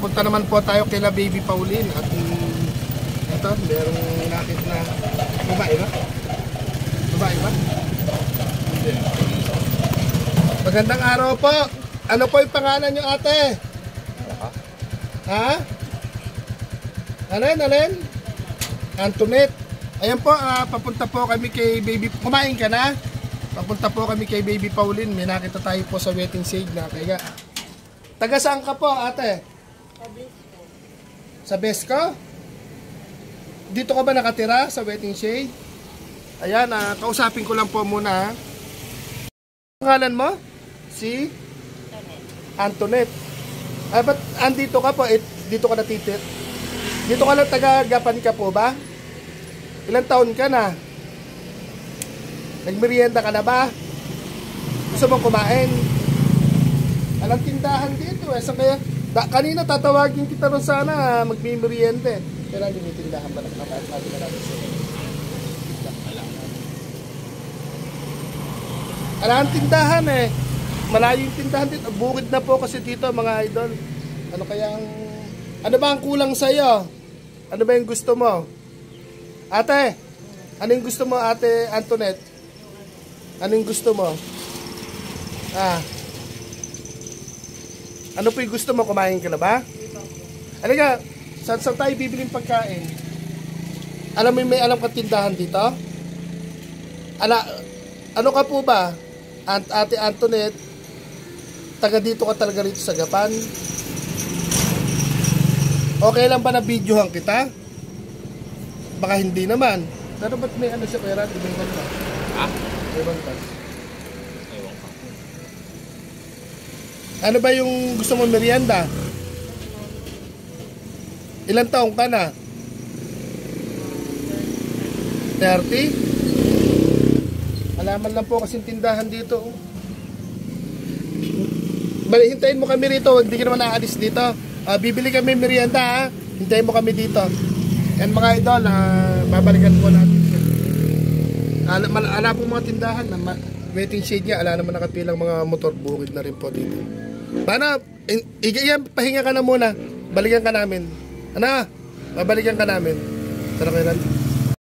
papunta naman po tayo kila Baby Pauline. At ito, merong nakit na babae ba? Babae ba? Hindi. Magandang araw po. Ano po yung pangalan nyo, ate? Ha? Alin? Antoinette. Ayan po, papunta po kami kay Baby. Kumain ka na? Papunta po kami kay Baby Pauline. May nakita tayo po sa waiting shade na. Kaya, taga saan ka po, ate? Sa Besco? Dito ka ba nakatira sa waiting shade? Ayan, kausapin ko lang po muna. Pangalan mo? Si? Antoinette. Ba't andito ka po? Dito ka natitit? Dito ka lang taga-Gapan ka po ba? Ilang taon ka na? Nagmerienda ka na ba? Gusto mong kumain? Alang tindahan dito eh. So kaya, kanina tatawagin kita ron sana magmimerienda. Pero hindi may tindahan ba nakapagod na natin siya? Alang tindahan eh. Malayo yung tindahan dito. Bukid na po kasi dito mga idol. Ano ba ang kulang sa'yo? Ano ba yung gusto mo? Ate, ano yung gusto mo, ate Antoinette? Ano yung gusto mo? Ano po yung gusto mo? Kumain ka na ba? Halika, saan tayo bibiling pagkain? Alam mo may alam ka tindahan dito? Ano ka po ba? Ate Antoinette, taga dito ka talaga rito sa Gapan? Okay lang ba na videohan kita? Baka hindi naman. Pero ba't may ano siya pera? Ibang bantas. Ha? Ibang bantas. Ewan ka. Ano ba yung gusto mo merienda? Ilang taong ka na? 30? Alaman lang po kasing tindahan dito. Bali, hintayin mo kami rito. Hindi ka naman naalis dito. Bibili kami merienda ha. Hintayin mo kami dito. And mga idol, babalikan po natin siya. Ala po mga tindahan na waiting shade niya. Ala naman nakapilang mga motor. Bukid na rin po dito. Paano? Pahinga ka na muna. Balikan ka namin. Ano? Babalikan ka namin. Tara kayo lang.